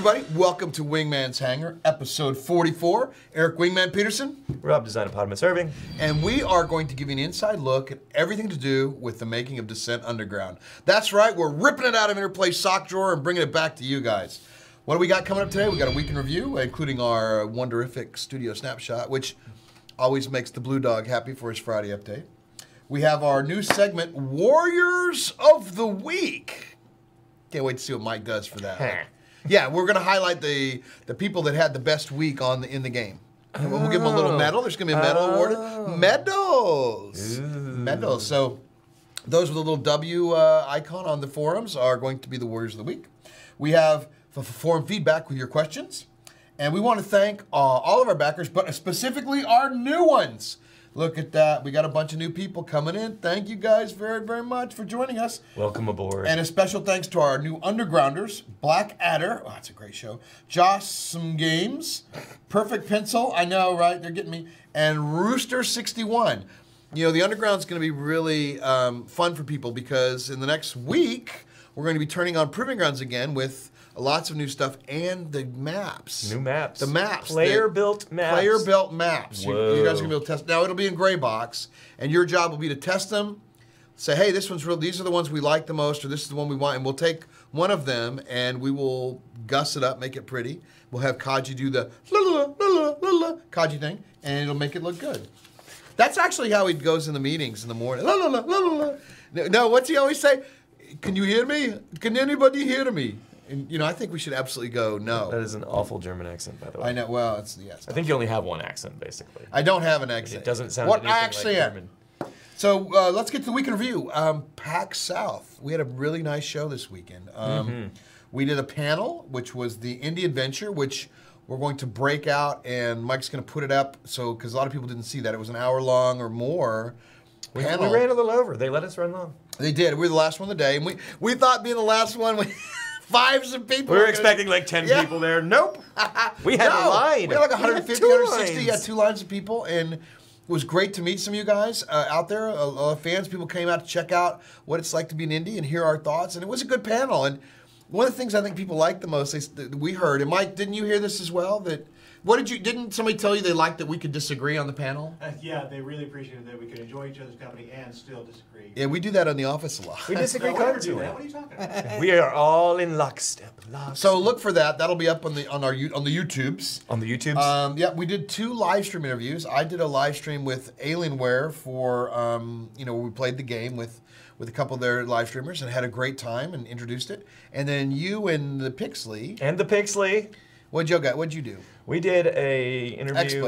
everybody. Welcome to Wingman's Hangar, episode 44. Eric Wingman Peterson. Rob Descendent Irving. And we are going to give you an inside look at everything to do with the making of Descent Underground. That's right, we're ripping it out of Interplay's sock drawer and bringing it back to you guys. What do we got coming up today? We got a week in review, including our Wonderific Studio Snapshot, which always makes the Blue Dog happy for his Friday update. We have our new segment, Warriors of the Week. Can't wait to see what Mike does for that. Yeah, we're going to highlight the people that had the best week in the game. And we'll give them a little medal. There's going to be a medal awarded. Medals! Medals. So those with a little W icon on the forums are going to be the Warriors of the Week. We have forum feedback with your questions. And we want to thank all of our backers, but specifically our new ones. Look at that. We got a bunch of new people coming in. Thank you guys very, very much for joining us. Welcome aboard. And a special thanks to our new Undergrounders, Black Adder. Oh, that's a great show. Josh Some Games, Perfect Pencil. I know, right? They're getting me. And Rooster61. You know, the Underground's going to be really fun for people because in the next week, we're going to be turning on Proving Grounds again with lots of new stuff and the maps. New maps. The maps. Player-built maps. Player-built maps. You guys are going to be able to test. Now, it'll be in gray box, and your job will be to test them, say, hey, this one's real. These are the ones we like the most, or this is the one we want, and we'll take one of them, and we will guss it up, make it pretty. We'll have Kaji do the la-la-la-la-la-la Kaji thing, and it'll make it look good. That's actually how he goes in the meetings in the morning. La-la-la-la-la-la. No, what's he always say? Can you hear me? Can anybody hear me? And, you know, I think we should absolutely go no. That is an awful German accent, by the way. I know. Well, it's yes. I think you only have one accent, basically. I don't have an accent. It doesn't sound what anything accent? like German. So let's get to the week in review. PAX South. We had a really nice show this weekend. We did a panel, which was the Indie Adventure, which we're going to break out, and Mike's going to put it up. So because a lot of people didn't see that, it was an hour long or more. We ran a little over. They let us run long. They did. We were the last one of the day, and we thought being the last one. Fives of people. We were expecting like 10 people there. Nope. We had a line. We had like 150, 160. Yeah, 2 lines of people. And it was great to meet some of you guys out there. A lot of fans. People came out to check out what it's like to be an indie and hear our thoughts. And it was a good panel. And one of the things I think people liked the most, we heard, and Mike, didn't you hear this as well? Didn't somebody tell you they liked that we could disagree on the panel? Yeah, they really appreciated that we could enjoy each other's company and still disagree. Yeah, we do that in the office a lot. We disagree constantly. What are you talking about? We are all in lockstep. So look for that. That'll be up on the YouTubes. On the YouTubes? Yeah, we did 2 live stream interviews. I did a live stream with Alienware for we played the game with a couple of their live streamers and had a great time and introduced it. And then you and the Pixley. What'd you do? We did a interview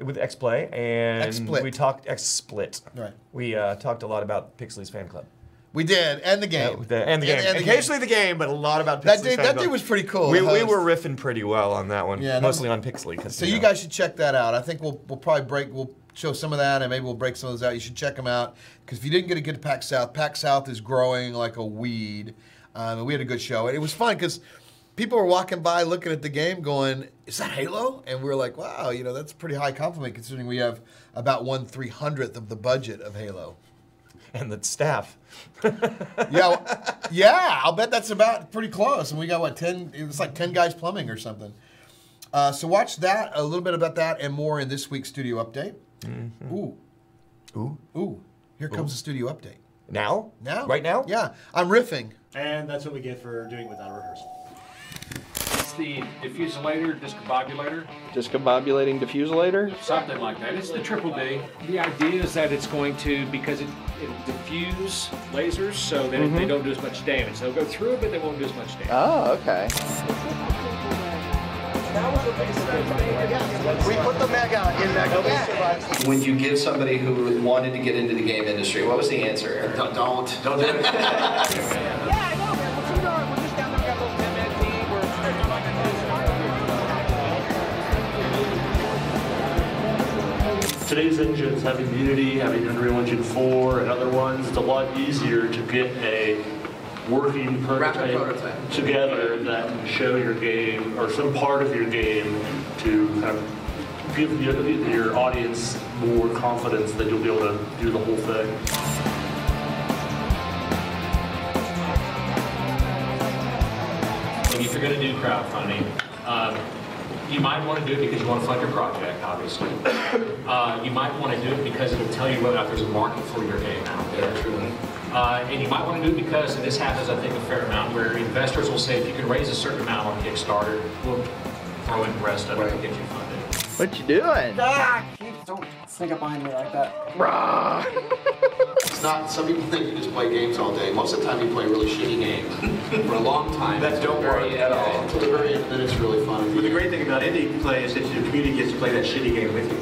with XPlay, and we talked XSplit. Right. We talked a lot about Pixley's fan club. We did, and the game. And occasionally the game, but a lot about Pixley's fan club. That dude was pretty cool. We were riffing pretty well on that one, mostly on Pixley. So you guys should check that out. I think we'll probably we'll show some of that, and maybe we'll break some of those out. You should check them out, because if you didn't get to PAX South is growing like a weed. And we had a good show. And it was fun, because people were walking by looking at the game going, is that Halo? And we were like, wow, that's a pretty high compliment considering we have about 1/300th of the budget of Halo. And the staff. yeah, I'll bet that's about pretty close. And we got, what, 10, it's like 10 guys plumbing or something. So watch that, a little bit about that and more in this week's studio update. Ooh. Here comes the studio update. Now? Now? Right now? Yeah, I'm riffing. And that's what we get for doing without a rehearsal. It's the diffusilator, discombobulator. Discombobulating diffusilator? Something like that. It's the triple D. The idea is that it's going to, because it'll diffuse lasers so that they don't do as much damage. They'll go through it, but they won't do as much damage. Oh, okay. We put the mega in that. When you give somebody who wanted to get into the game industry, what was the answer? Don't do it. Yeah, I know, man. We're just down there. We got a little 10-man team. We're Today's engines, having Unity, having Unreal Engine 4, and other ones, it's a lot easier to get a working prototype together that can show your game or some part of your game to kind of give your audience more confidence that you'll be able to do the whole thing. When you figure going to do crowdfunding, you might want to do it because you want to fund your project, obviously. You might want to do it because it'll tell you whether or not there's a market for your game out there. Truly. And you might want to do it because, and this happens, I think, a fair amount, where investors will say, if you can raise a certain amount on Kickstarter, we'll throw in the rest of it and get you funded. What you doing? Ah, don't sneak up behind me like that. Rah. It's not, some people think you just play games all day. Most of the time you play really shitty games for a long time. That don't work at all. Until the very end, then it's really fun. But the great thing about indie play is that your community gets to play that shitty game with you.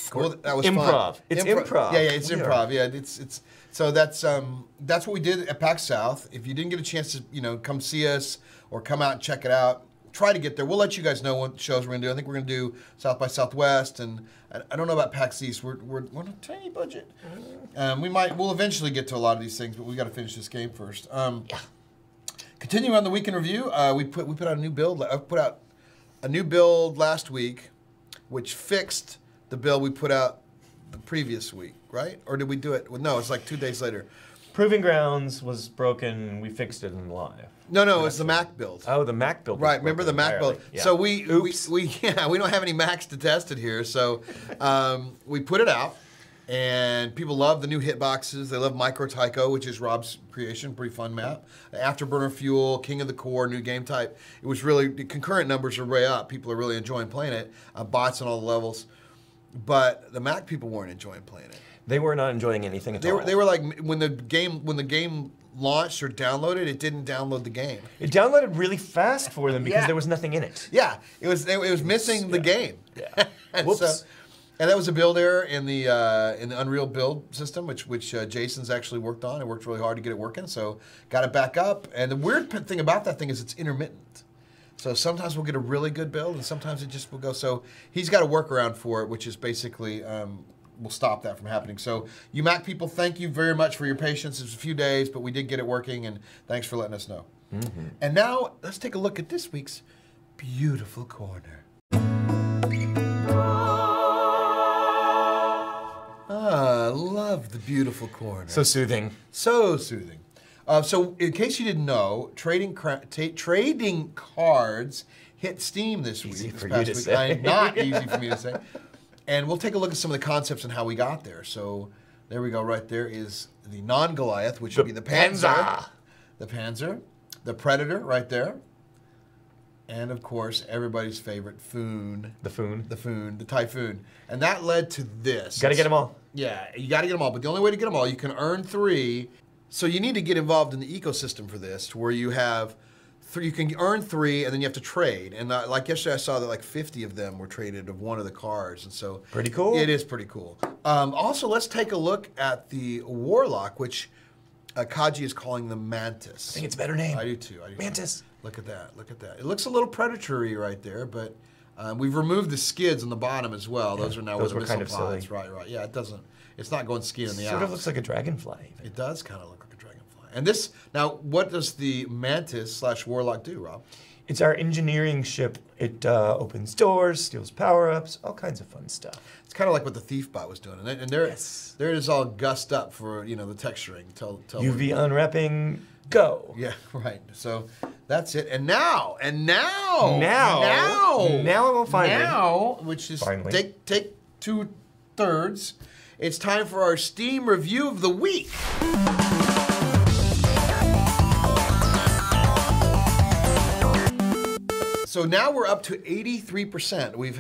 Cool. That was Improv. fun. It's improv. Yeah, it's improv. Yeah, it's so that's what we did at PAX South. If you didn't get a chance to come see us or come out and check it out, try to get there. We'll let you guys know what shows we're gonna do. I think we're gonna do South by Southwest, and I don't know about PAX East. We're on a tiny budget. We'll eventually get to a lot of these things, but we got to finish this game first. Continuing on the week in review, we put out a new build. I put out a new build last week, which fixed the build we put out the previous week, right? Or did we do it? Well, no, it's like 2 days later. Proving Grounds was broken. We fixed it in live. No, it's the Mac build. Oh, the Mac build. Right, remember the Mac build? Yeah. So we don't have any Macs to test it here. So we put it out, and people love the new hitboxes. They love Micro Tycho, which is Rob's creation, pretty fun map. Afterburner Fuel, King of the Core, new game type. It was really, the concurrent numbers are way up. People are really enjoying playing it. Bots on all the levels. But the Mac people weren't enjoying playing it. They were not enjoying anything at all. They were like, when the game launched or downloaded, it didn't download the game. It downloaded really fast for them because there was nothing in it. Yeah, it was missing the game. Yeah. and Whoops. And that was a build error in the Unreal build system, which Jason's actually worked on and worked really hard to get it working. So got it back up. And the weird thing about that thing is it's intermittent. So sometimes we'll get a really good build, and sometimes it just will go. So he's got a workaround for it, which is basically will stop that from happening. So you Mac people, thank you very much for your patience. It was a few days, but we did get it working, and thanks for letting us know. Mm-hmm. And now let's take a look at this week's beautiful corner. Ah, I love the beautiful corner. So soothing. So soothing. So in case you didn't know, trading cards hit Steam this week. Easy for you to say. Not easy for me to say. And we'll take a look at some of the concepts and how we got there. So there we go. Right there is the non-Goliath, which would be the Panzer. The Panzer. The Predator right there. And of course, everybody's favorite Foon. The Foon. The Foon, the Typhoon. And that led to this. Got to get them all. Yeah, you got to get them all. But the only way to get them all, you can earn 3. So you need to get involved in the ecosystem for this, to where you have 3, you can earn 3, and then you have to trade. And like yesterday, I saw that like 50 of them were traded of one of the cars, and so pretty cool. It is pretty cool. Also, let's take a look at the Warlock, which Kaji is calling the Mantis. I think it's a better name. I do too. Mantis. Look at that. Look at that. It looks a little predatory right there, but we've removed the skids on the bottom as well. Yeah, those are now those where were the kind missile of pods. silly. Right. Yeah, it doesn't. It's not going skiing in the Sort of looks like a dragonfly. Even. It does kind of look like a dragonfly. And this, now, what does the Mantis/Warlock do, Rob? It's our engineering ship. It opens doors, steals power-ups, all kinds of fun stuff. It's kind of like what the Thief Bot was doing, and there it is, all gussed up for the texturing. UV unwrapping, go. Yeah, right. So that's it. And now I will find it. Which is finally take 2/3. It's time for our Steam review of the week. So now we're up to 83%. We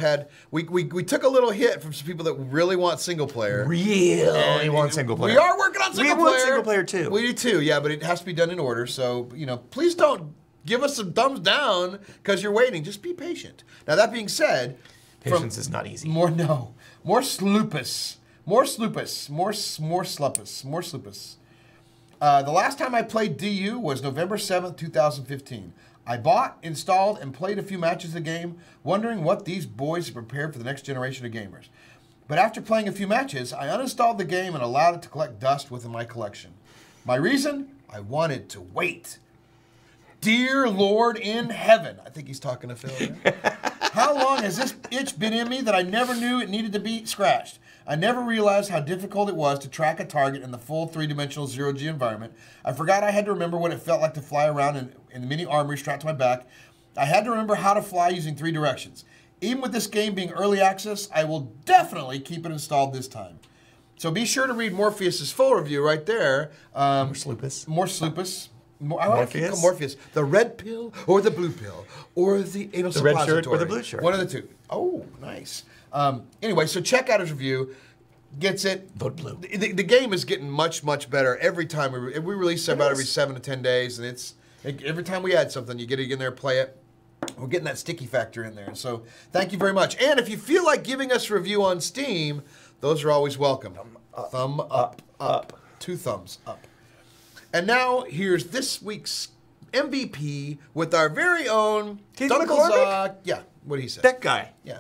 took a little hit from some people that really want single player. Really want single player. We are working on single player. We want single player too. We do too, yeah, but it has to be done in order. So, please don't give us some thumbs down because you're waiting. Just be patient. Now that being said, patience is not easy. Morslupus. The last time I played DU was November 7th, 2015. I bought, installed, and played a few matches of the game, wondering what these boys had prepared for the next generation of gamers. But after playing a few matches, I uninstalled the game and allowed it to collect dust within my collection. My reason? I wanted to wait. Dear Lord in heaven. I think he's talking to Phil. Right? How long has this itch been in me that I never knew it needed to be scratched? I never realized how difficult it was to track a target in the full three-dimensional zero-G environment. I forgot I had to remember what it felt like to fly around in the mini armory strapped to my back. I had to remember how to fly using 3 directions. Even with this game being early access, I will definitely keep it installed this time. So be sure to read Morpheus's full review right there. Morslupus. Morslupus. Morpheus? Morpheus. The red pill or the blue pill or the anal The red suppository. shirt or the blue shirt. One of the two. Oh, nice. Anyway, so check out his review. Gets it. Vote blue. The game is getting much, much better every time. We release about every 7 to 10 days, and every time we add something, you get it in there, play it. We're getting that sticky factor in there. So thank you very much. And if you feel like giving us a review on Steam, those are always welcome. Thumb up. 2 thumbs up. And now here's this week's MVP with our very own Keith Dunkel McCormick? Zock. Yeah, what he said. That guy. Yeah.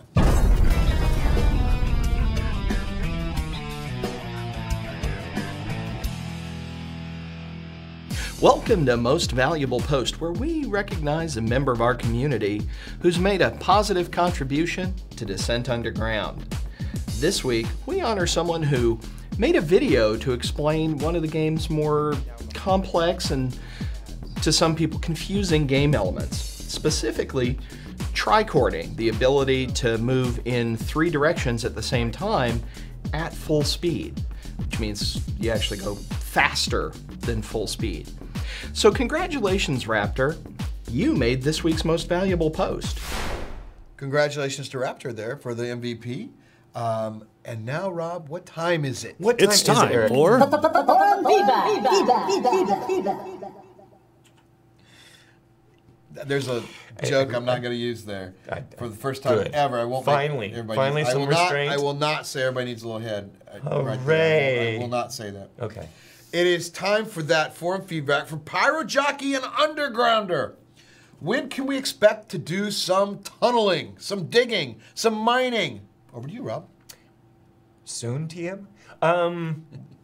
Welcome to Most Valuable Post, where we recognize a member of our community who's made a positive contribution to Descent Underground. This week, we honor someone who made a video to explain one of the game's more complex and, to some people, confusing game elements. Specifically, trichording, the ability to move in 3 directions at the same time at full speed, which means you actually go faster than full speed. So congratulations, Raptor. You made this week's Most Valuable Post. Congratulations to Raptor there for the MVP. And now, Rob, what time is it? What time It's is it, time Eric? for There's a joke I'm not going to use there. For the first time Good. ever, I won't Finally. make everybody Finally use, some restraint. I will not say everybody needs a little head. Hooray. I will not say that. Okay. It is time for that forum feedback from Pyro Jockey and Undergrounder. When can we expect to do some tunneling, some digging, some mining? Over to you, Rob. Soon, TM?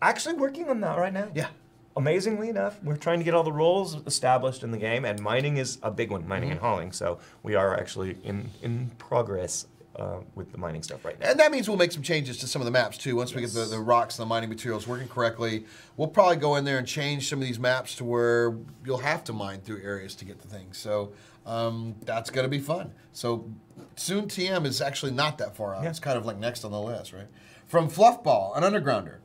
Actually working on that right now. Yeah. Amazingly enough, we're trying to get all the roles established in the game, and mining is a big one, mining and hauling. So we are actually in progress with the mining stuff right now. And that means we'll make some changes to some of the maps too. Once we get the rocks and the mining materials working correctly, we'll probably go in there and change some of these maps to where you'll have to mine through areas to get the things. So that's going to be fun. So soon TM is actually not that far out. Yeah. It's kind of like next on the list, right? From Fluffball, an Undergrounder.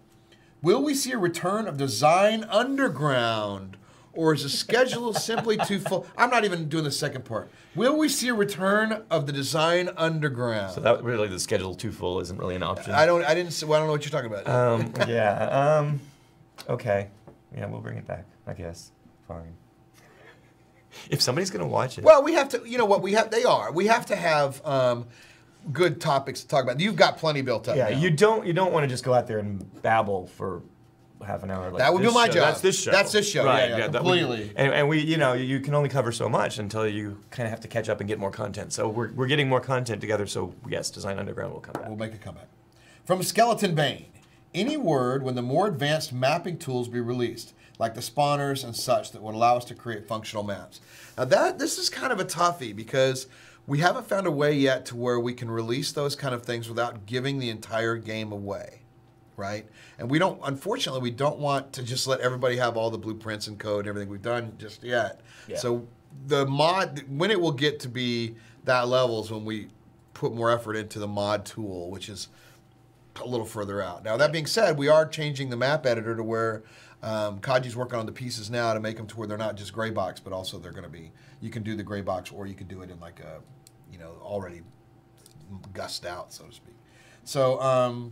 Will we see a return of Design Underground? Or is the schedule simply too full? I'm not even doing the second part. Will we see a return of the Design Underground? So that really, the schedule too full isn't really an option. I don't know what you're talking about. Yeah. Okay. Yeah, we'll bring it back, I guess. Fine. If somebody's gonna watch it. Well, we have to. You know what? We have to have good topics to talk about. You've got plenty built up. Yeah, now. you don't want to just go out there and babble for half an hour. Like That would be this my show. job. That's this show. That's this show. Right. Yeah, that would- completely. and we, you can only cover so much until you kind of have to catch up and get more content. So we're getting more content together. So yes, Design Underground will come back. We'll make a comeback. From Skeleton Bane, any word when the more advanced mapping tools be released, like the spawners and such, that would allow us to create functional maps. Now this is kind of a toughie because we haven't found a way yet to where we can release those kind of things without giving the entire game away, right? And unfortunately, we don't want to just let everybody have all the blueprints and code and everything we've done just yet. Yeah. So the mod, when it will get to be that level is when we put more effort into the mod tool, which is a little further out. Now, that being said, we are changing the map editor to where Kaji's working on the pieces now to make them to where they're not just gray box, but also they're going to be, you can do the gray box or you can do it in like a, already gussed out, so to speak. So,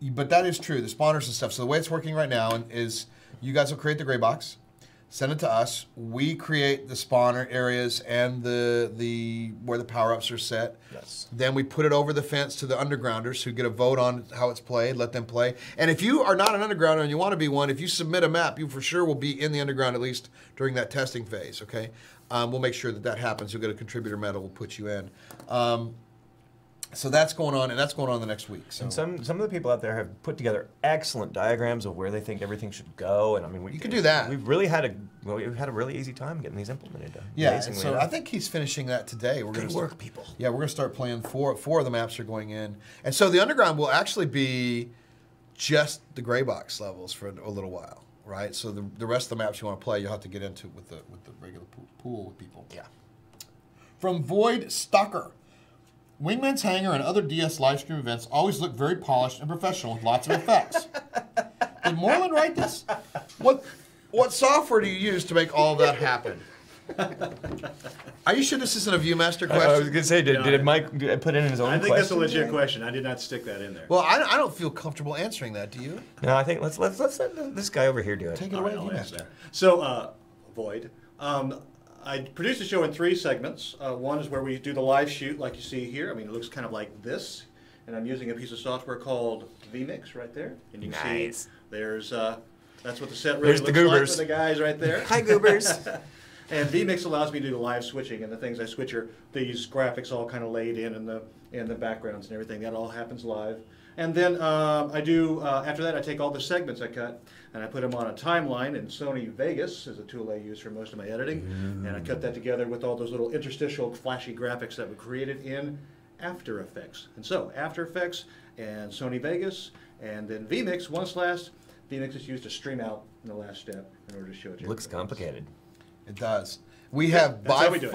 but that is true, the spawners and stuff. So the way it's working right now is you guys will create the gray box, send it to us. We create the spawner areas and the where the power-ups are set. Yes. Then we put it over the fence to the undergrounders who get a vote on how it's played, let them play. And if you are not an undergrounder and you want to be one, if you submit a map, you for sure will be in the underground at least during that testing phase, okay? We'll make sure that happens. You'll get a contributor medal, we'll put you in. So that's going on, and that's going on the next week. So And some of the people out there have put together excellent diagrams of where they think everything should go, and I mean, you can do that. We've really had a really easy time getting these implemented. Yeah, and so I think he's finishing that today. We're Good gonna work, people. Yeah, we're going to start playing. Four of the maps are going in, and so the underground will actually be just the gray box levels for a little while, right? So the rest of the maps you want to play, you'll have to get into with the regular pool with people. Yeah. From Void Stalker. Wingman's Hangar and other DS livestream events always look very polished and professional with lots of effects. Did Morlan write this? What software do you use to make all of that happen? Are you sure this isn't a Viewmaster question? I was going to say, did Mike put in his own question? I think that's a legit question. I did not stick that in there. Well, I don't feel comfortable answering that. Do you? No, I think let's let this guy over here do it. Take it away, I'll answer Viewmaster. that. So, Void. I produced the show in 3 segments. One is where we do the live shoot, like you see here. I mean, it looks kind of like this. And I'm using a piece of software called vMix right there. And you can see there's, that's what the set really looks like for the guys right there. Hi, goobers. And vMix allows me to do live switching, and the things I switch are these graphics all kind of laid in the backgrounds and everything. That all happens live. And then I do, after that, I take all the segments I cut and I put them on a timeline in Sony Vegas, is a tool I use for most of my editing. And I cut that together with all those little interstitial flashy graphics that were created in After Effects. And so, After Effects and Sony Vegas, and then vMix, once last, vMix is used to stream out in the last step in order to show it to you. Looks complicated. It does. We have That's how we do it.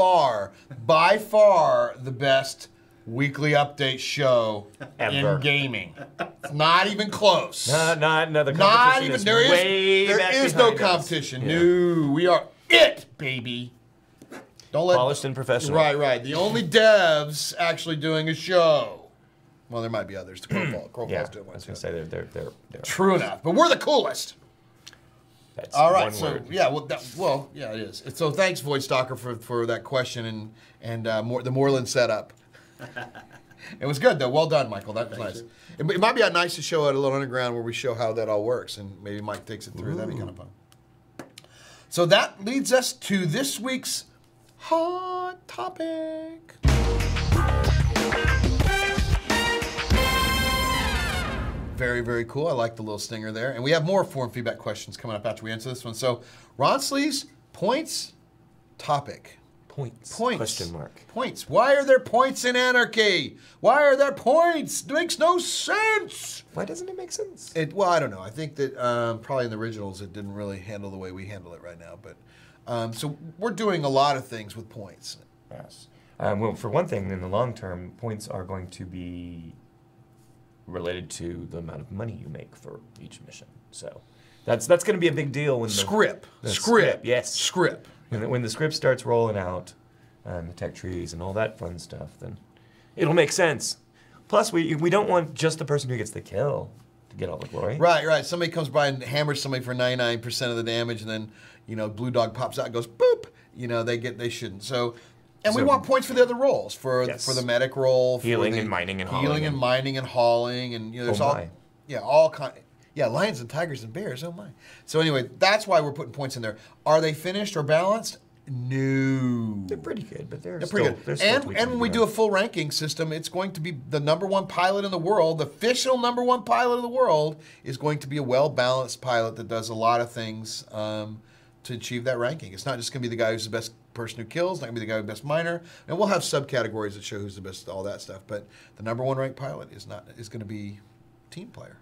by far the best weekly update show Ever. in gaming. It's not even close. No, the competition Not even. is There is no behind us. competition. Yeah. No, we are it, baby. Don't let Polished and professional. Right. The only devs actually doing a show. Well, there might be others. Crowfall's Yeah, doing I one was too. going to say they're True enough, but we're the coolest. That's All right, one so word. yeah, yeah, it is. So thanks, Void Stalker, for that question and the Morlan setup. It was good though. Well done, Michael. That was nice. It might be nice to show at a little underground where we show how that all works, and maybe Mike takes it through. That'd be kind of fun. So that leads us to this week's hot topic. Very, very cool. I like the little stinger there. And we have more forum feedback questions coming up after we answer this one. So, Roncli's points topic. Points. Points. ? Points. Why are there points in anarchy? Why are there points? It makes no sense. Why doesn't it make sense? Well, I don't know. I think that probably in the originals it didn't really handle the way we handle it right now. But so we're doing a lot of things with points. Yes. Well, for one thing, in the long term, points are going to be related to the amount of money you make for each mission. So that's going to be a big deal when Script. Yes. Script. When the script starts rolling out, and the tech trees and all that fun stuff, then it'll make sense. Plus, we don't want just the person who gets the kill to get all the glory. Right. Somebody comes by and hammers somebody for 99% of the damage, and then Blue Dog pops out and goes boop. They shouldn't. So. And we want points for the other roles, for the medic role, healing for the and mining and healing hauling and mining and hauling, and there's all kind. Yeah, lions and tigers and bears. Oh my! So anyway, that's why we're putting points in there. Are they finished or balanced? No. They're pretty good, but they're pretty good. And when we do a full ranking system, it's going to be the #1 pilot in the world. The official #1 pilot of the world is going to be a well-balanced pilot that does a lot of things to achieve that ranking. It's not just going to be the guy who's the best person who kills, not going to be the guy who's the best miner. And we'll have subcategories that show who's the best, all that stuff. But the #1 ranked pilot is going to be team player.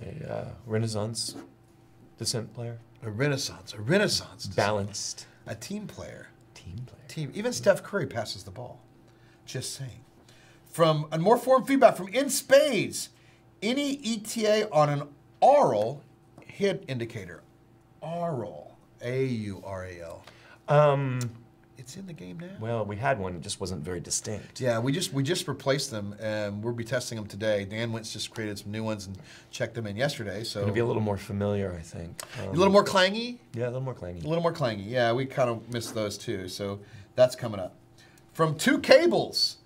A Renaissance descent player. A Renaissance. Balanced. A team player. Team player. Even Steph Curry passes the ball. Just saying. From more forum feedback from In Spades. Any ETA on an aural hit indicator? Aural. A-U-R-A-L. It's in the game now. Well, we had one. It just wasn't very distinct. Yeah, we just replaced them, and we'll be testing them today. Dan Wentz just created some new ones and checked them in yesterday. So It'll be a little more familiar, I think. A little more clangy? Yeah, a little more clangy. A little more clangy. Yeah, we kind of missed those too. So that's coming up. From Two Cables,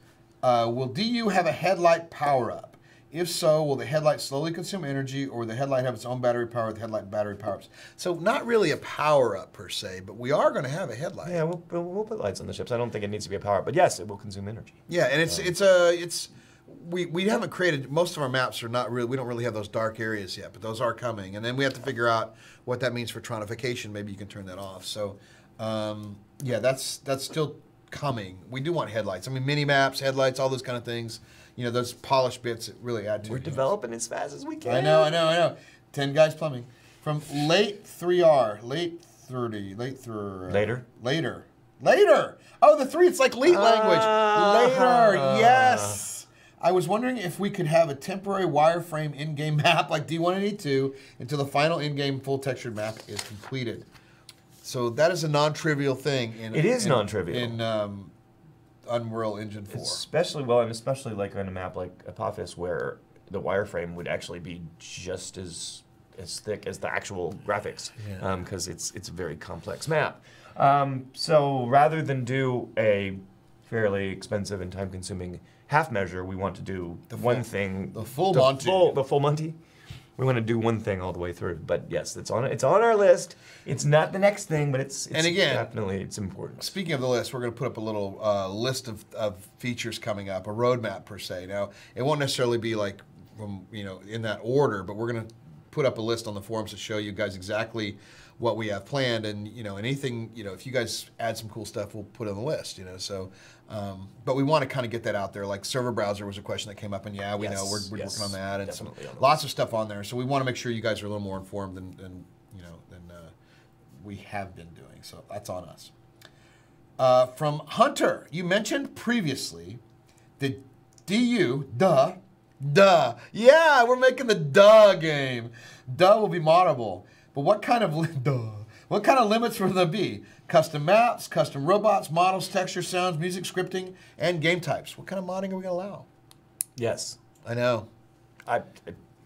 will DU have a headlight power-up? If so, will the headlight slowly consume energy, or will the headlight have its own battery power with headlight battery power-ups? So not really a power-up per se, but we are going to have a headlight. Yeah, we'll put lights on the ships. I don't think it needs to be a power-up, but yes, it will consume energy. Yeah, and it's we haven't created, most of our maps are not really, we don't really have those dark areas yet, but those are coming. And then we have to figure out what that means for tronification. Maybe you can turn that off. So, yeah, that's still coming. We do want headlights. I mean, mini maps, headlights, all those kind of things. You know, those polished bits that really add to it. We're developing as fast as we can. I know. 10 Guys Plumbing. From late 3R, late 30, later. Oh, the 3, it's like leet language. Later, yes. I was wondering if we could have a temporary wireframe in-game map like D1 and D2 until the final in-game full textured map is completed. So that is a non-trivial thing. It is non-trivial. In Unreal Engine 4. Especially like on a map like Apophis, where the wireframe would actually be just as thick as the actual graphics, because it's a very complex map. So rather than do a fairly expensive and time-consuming half measure, we want to do the full Monty. We want to do one thing all the way through. But yes, it's on our list. It's not the next thing, but it's definitely important. Speaking of the list, we're going to put up a little list of features coming up, a roadmap per se. Now, it won't necessarily be like from in that order, but we're going to put up a list on the forums to show you guys exactly what we have planned, and anything if you guys add some cool stuff, we'll put it on the list. So, but we want to kind of get that out there. Like server browser was a question that came up, and we know we're working on that, and lots of stuff on there. So we want to make sure you guys are a little more informed than we have been doing. So that's on us. From Hunter, you mentioned previously the Duh. Yeah, we're making the Duh game. Duh will be moddable. But what kind of limits will there be? Custom maps, custom robots, models, texture, sounds, music, scripting, and game types. What kind of modding are we going to allow? Yes. I know. But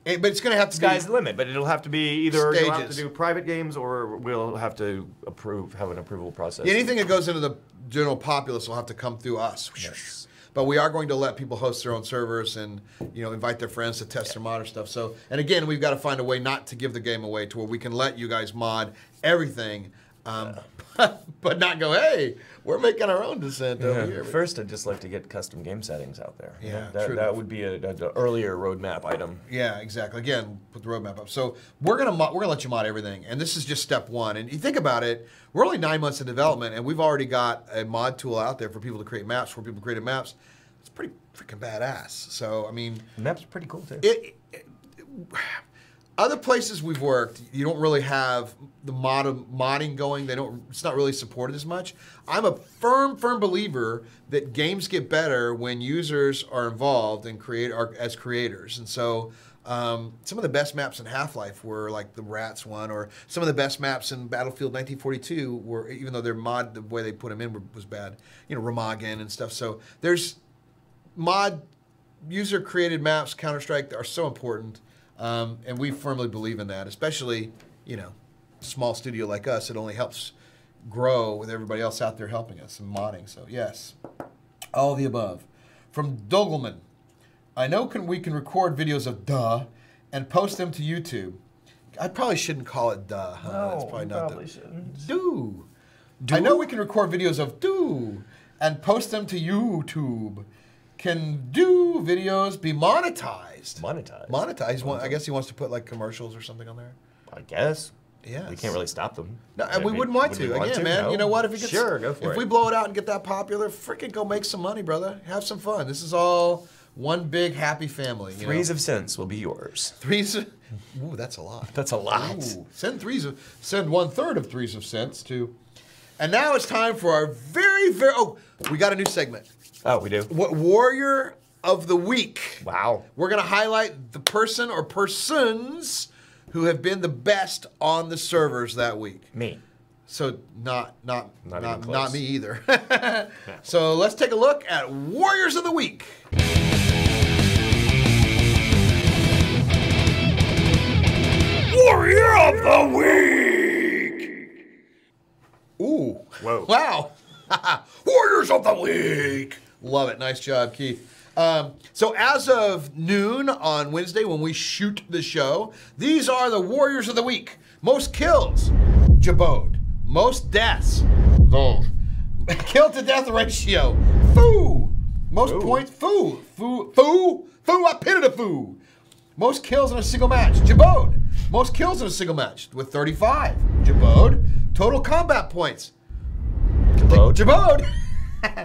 it's going to have to be... Sky's the limit, but it'll have to be either stages. You'll have to do private games, or we'll have to have an approval process. Yeah, anything that goes into the general populace will have to come through us. Yes. But we are going to let people host their own servers and invite their friends to test their modder stuff. So, and again, we've got to find a way not to give the game away to where we can let you guys mod everything, but not go, hey, we're making our own Descent over here. First, I'd just like to get custom game settings out there. Yeah, that would be an earlier roadmap item. Yeah, exactly. Again, put the roadmap up. So we're gonna let you mod everything, and this is just step one. And you think about it, we're only 9 months in development, and we've already got a mod tool out there for people to create maps. For people created maps, it's pretty freaking badass. So I mean, the maps are pretty cool too. Other places we've worked, you don't really have the modding going. It's not really supported as much. I'm a firm believer that games get better when users are involved and as creators. And so some of the best maps in Half-Life were like the Rats one, or some of the best maps in Battlefield 1942 were, even though their mod, the way they put them in was bad. Remagen and stuff. So there's user created maps, Counter-Strike, are so important. And we firmly believe in that, especially, small studio like us. It only helps grow with everybody else out there helping us and modding. So, yes, all of the above. From Dogelman, I know we can record videos of Duh and post them to YouTube. I probably shouldn't call it Duh. Huh? No, that's probably not probably shouldn't. Do. I know we can record videos of Do and post them to YouTube. Can Do videos be monetized? Monetized. I guess he wants to put like commercials or something on there. I guess. Yeah. We can't really stop them. No, and we wouldn't want to. Again, man, no. You know what? If Go for it. If we blow it out and get that popular, freaking go make some money, brother. Have some fun. This is all one big happy family. Threes of cents will be yours. Ooh, that's a lot. That's a lot. Ooh, send 1/3 of threes of cents to. And now it's time for our we got a new segment. Oh, we do? What Warrior of the Week. Wow. We're going to highlight the person or persons who have been the best on the servers that week. Me. So not me either. Yeah. So let's take a look at Warriors of the Week. Warrior of the Week. Ooh. Whoa. Wow. Warriors of the Week. Love it. Nice job, Keith. So as of noon on Wednesday when we shoot the show, these are the Warriors of the Week. Most kills, Jabode. Most deaths, Volv. Kill to death ratio, Foo. Most points, foo, I pitted a foo. Most kills in a single match, Jabode. Most kills in a single match with 35, Jabode. Total combat points, Jabode.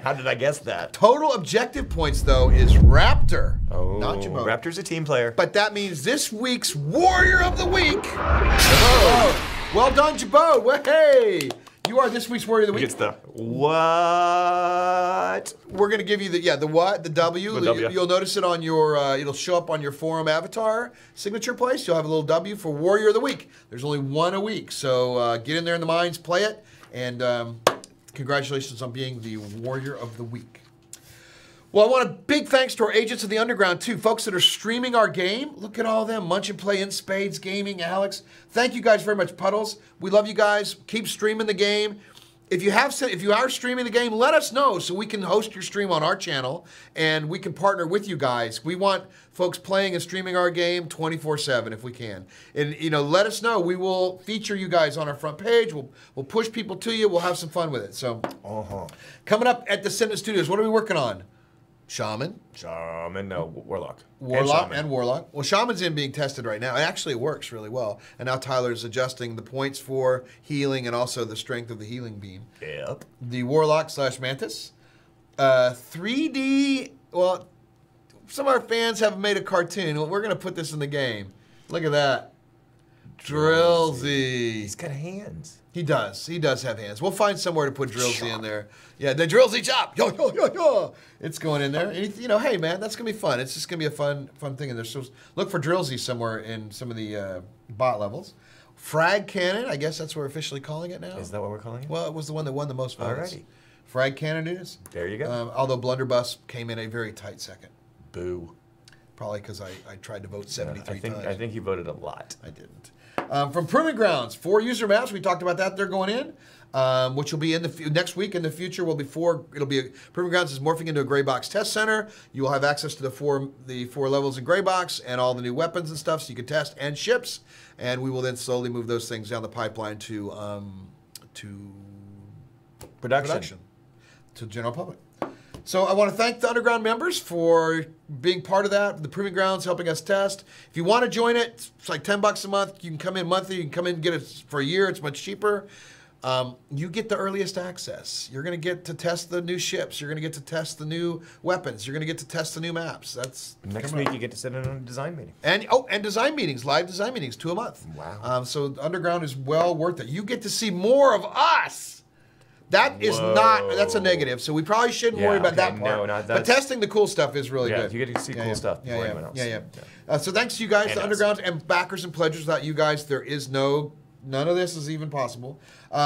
How did I guess that? Total objective points, though, is Raptor, not Jabode. Raptor's a team player. But that means this week's Warrior of the Week, Jabode. Well done, Jabode. Well, hey, you are this week's Warrior of the Week. It's the what? We're gonna give you the what, the W. The W. You'll notice it on your, it'll show up on your forum avatar signature place. You'll have a little W for Warrior of the Week. There's only one a week, so get in there in the mines, play it, and congratulations on being the Warrior of the Week. Well, I want a big thanks to our agents of the underground, too. Folks that are streaming our game. Look at all them. Munch and Play, In Spades, Gaming, Alex. Thank you guys very much, Puddles. We love you guys. Keep streaming the game. If you are streaming the game, let us know so we can host your stream on our channel and we can partner with you guys. We want folks playing and streaming our game 24/7 if we can. And let us know. We will feature you guys on our front page. We'll push people to you. We'll have some fun with it. So, coming up at Descendent Studios, what are we working on? Shaman, no, Warlock. And Warlock. Well, Shaman's being tested right now. Actually, it works really well. And now Tyler's adjusting the points for healing and also the strength of the healing beam. Yep. The Warlock / Mantis. 3D, well, some of our fans have made a cartoon. Well, we're going to put this in the game. Look at that. Drillsy. He's got hands. He does. He does have hands. We'll find somewhere to put Drillsy in there. Yeah, the Drillsy chop. Yo, yo, yo, yo. It's going in there. And, hey, man, that's going to be fun. It's just going to be a fun thing in there. So look for Drillsy somewhere in some of the bot levels. Frag Cannon, I guess that's what we're officially calling it now. Is that what we're calling it? Well, it was the one that won the most votes. Alrighty. Frag Cannon it is. There you go. Although Blunderbuss came in a very tight second. Boo. Probably because I tried to vote 73 times. I think you voted a lot. I didn't. From Proving Grounds, 4 user maps. We talked about that. They're going in, which will be in the next week. In the future, will be it'll be Proving Grounds is morphing into a gray box test center. You will have access to the four levels in gray box and all the new weapons and stuff, so you can test and ships. And we will then slowly move those things down the pipeline to production to the general public. So I want to thank the Underground members for being part of that, the Proving Grounds, helping us test. If you want to join it, it's like $10 a month. You can come in monthly. You can come in and get it for a year. It's much cheaper. You get the earliest access. You're going to get to test the new ships. You're going to get to test the new weapons. You're going to get to test the new maps. That's next week. You get to sit in on a design meeting. And design meetings, live design meetings, 2 a month. Wow. So Underground is well worth it. You get to see more of us. That is that's a negative, so we probably shouldn't worry about that part. No, but testing the cool stuff is really good. You get to see cool stuff. So thanks to you guys, the Underground, and backers and pledgers. Without you guys, there is none of this is even possible.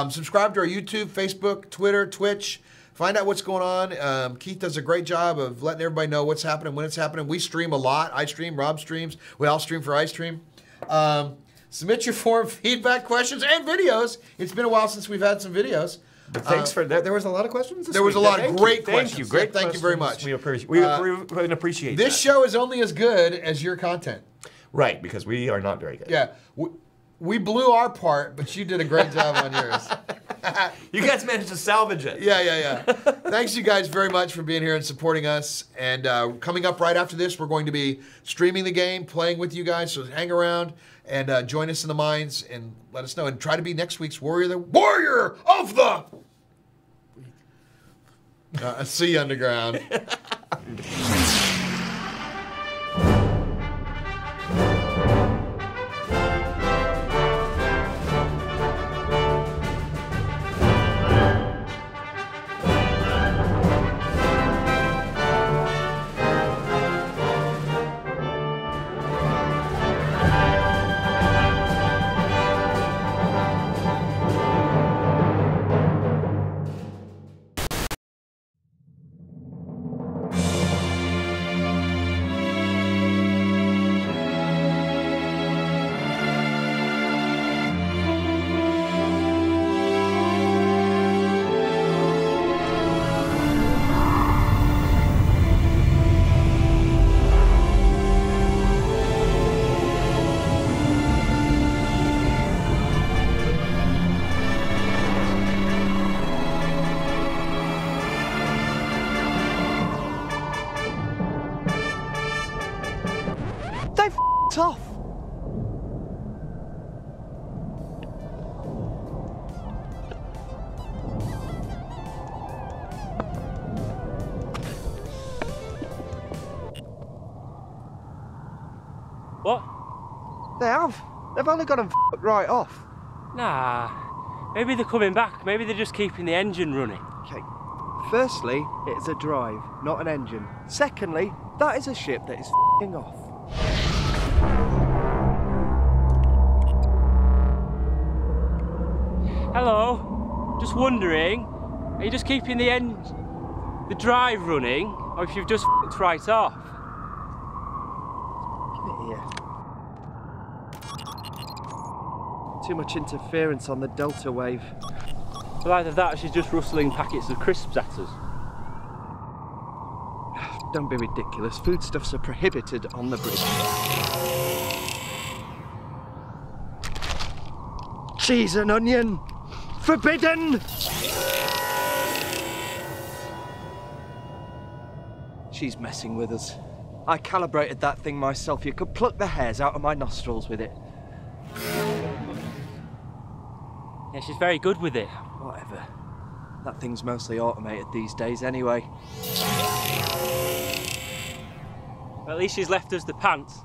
Subscribe to our YouTube, Facebook, Twitter, Twitch. Find out what's going on. Keith does a great job of letting everybody know what's happening, when it's happening. We stream a lot. I stream, Rob streams. We all stream for iStream. Submit your forum feedback, questions, and videos. It's been a while since we've had some videos. But thanks for that. There was a lot of questions. There was a lot of great questions. Thank you. Great. Thank you very much. We appreciate this show is only as good as your content. Right, because we are not very good. Yeah. We blew our part, but you did a great job on yours. You guys managed to salvage it. Yeah. Thanks you guys very much for being here and supporting us. And coming up right after this, we're going to be streaming the game, playing with you guys. So hang around and join us in the mines and let us know. And try to be next week's Warrior of the Week. See you, Underground. they have. They've only got them f***ed right off. Nah, maybe they're coming back. Maybe they're just keeping the engine running. Okay, firstly, it's a drive, not an engine. Secondly, that is a ship that is f***ing off. Hello, just wondering, are you just keeping the drive running, or if you've just f***ed right off? Too much interference on the delta wave. Well, either that or she's just rustling packets of crisps at us. Don't be ridiculous. Foodstuffs are prohibited on the bridge. Cheese and onion! Forbidden! She's messing with us. I calibrated that thing myself. You could pluck the hairs out of my nostrils with it. Yeah, she's very good with it. Whatever. That thing's mostly automated these days anyway. Well, at least she's left us the pants.